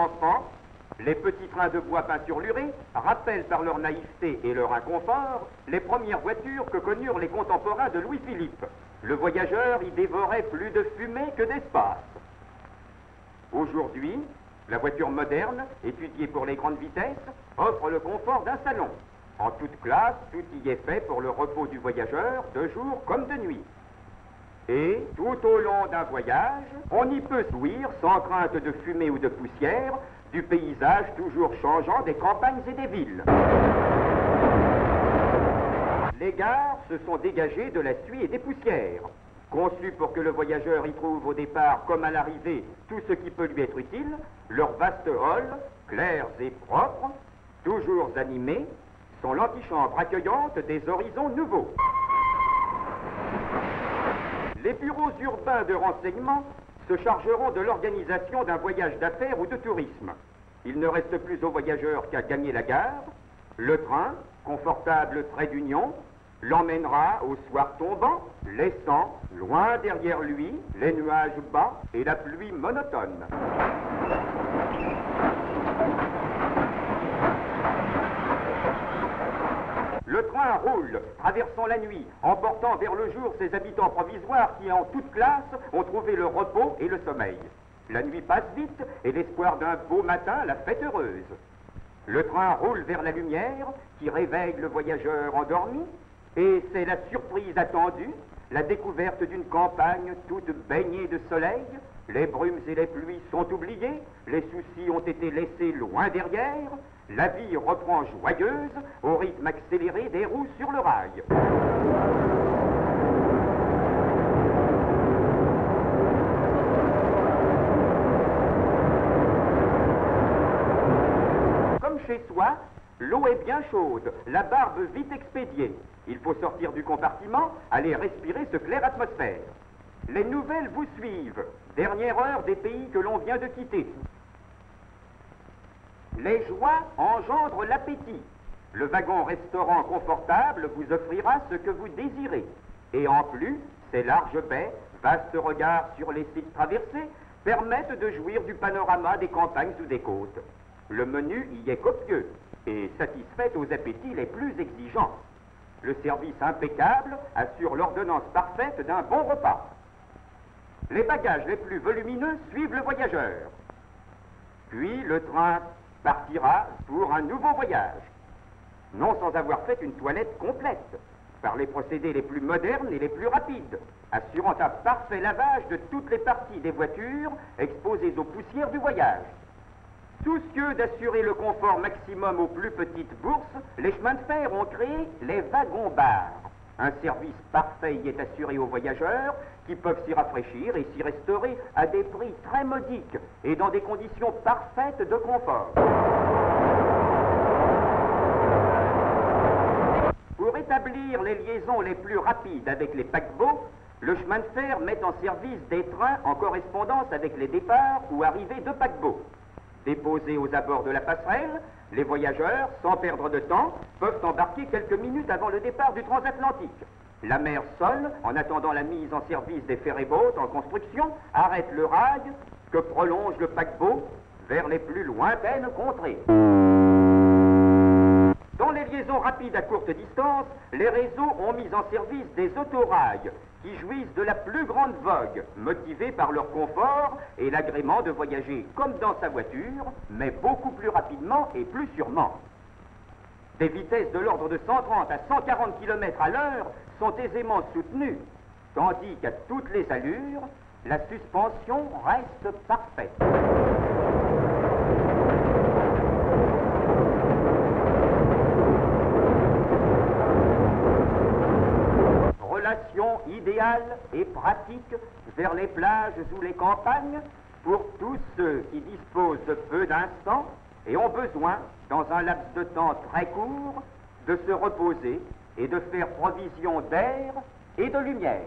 l'enfant, les petits trains de bois peinturlurés rappellent par leur naïveté et leur inconfort les premières voitures que connurent les contemporains de Louis-Philippe. Le voyageur y dévorait plus de fumée que d'espace. Aujourd'hui, la voiture moderne, étudiée pour les grandes vitesses, offre le confort d'un salon. En toute classe, tout y est fait pour le repos du voyageur, de jour comme de nuit. Et, tout au long d'un voyage, on y peut jouir, sans crainte de fumée ou de poussière, du paysage toujours changeant des campagnes et des villes. Les gares se sont dégagées de la suie et des poussières. Conçues pour que le voyageur y trouve au départ comme à l'arrivée tout ce qui peut lui être utile, leurs vastes halls, clairs et propres, toujours animés, sont l'antichambre accueillante des horizons nouveaux. Les bureaux urbains de renseignement se chargeront de l'organisation d'un voyage d'affaires ou de tourisme. Il ne reste plus aux voyageurs qu'à gagner la gare. Le train, confortable trait d'union, l'emmènera au soir tombant, laissant, loin derrière lui, les nuages bas et la pluie monotone. Le train roule, traversant la nuit, emportant vers le jour ses habitants provisoires qui, en toute classe, ont trouvé le repos et le sommeil. La nuit passe vite et l'espoir d'un beau matin la fête heureuse. Le train roule vers la lumière qui réveille le voyageur endormi et c'est la surprise attendue, la découverte d'une campagne toute baignée de soleil. Les brumes et les pluies sont oubliées, les soucis ont été laissés loin derrière. La vie reprend joyeuse au rythme accéléré des roues sur le rail. Comme chez soi, l'eau est bien chaude, la barbe vite expédiée. Il faut sortir du compartiment, aller respirer ce clair atmosphère. Les nouvelles vous suivent. Dernière heure des pays que l'on vient de quitter. Les joies engendrent l'appétit. Le wagon-restaurant confortable vous offrira ce que vous désirez. Et en plus, ces larges baies, vastes regards sur les sites traversés, permettent de jouir du panorama des campagnes ou des côtes. Le menu y est copieux et satisfait aux appétits les plus exigeants. Le service impeccable assure l'ordonnance parfaite d'un bon repas. Les bagages les plus volumineux suivent le voyageur. Puis le train partira pour un nouveau voyage, non sans avoir fait une toilette complète, par les procédés les plus modernes et les plus rapides, assurant un parfait lavage de toutes les parties des voitures exposées aux poussières du voyage. Soucieux d'assurer le confort maximum aux plus petites bourses, les chemins de fer ont créé les wagons-bars. Un service parfait y est assuré aux voyageurs qui peuvent s'y rafraîchir et s'y restaurer à des prix très modiques et dans des conditions parfaites de confort. Pour établir les liaisons les plus rapides avec les paquebots, le chemin de fer met en service des trains en correspondance avec les départs ou arrivées de paquebots. Déposés aux abords de la passerelle, les voyageurs, sans perdre de temps, peuvent embarquer quelques minutes avant le départ du transatlantique. La mer seule, en attendant la mise en service des ferry-boats en construction, arrête le rail que prolonge le paquebot vers les plus lointaines contrées. Dans les liaisons rapides à courte distance, les réseaux ont mis en service des autorails qui jouissent de la plus grande vogue, motivés par leur confort et l'agrément de voyager comme dans sa voiture, mais beaucoup plus rapidement et plus sûrement. Des vitesses de l'ordre de 130 à 140 km à l'heure sont aisément soutenues, tandis qu'à toutes les allures, la suspension reste parfaite. Relation idéale et pratique vers les plages ou les campagnes pour tous ceux qui disposent de peu d'instants et ont besoin, dans un laps de temps très court, de se reposer et de faire provision d'air et de lumière.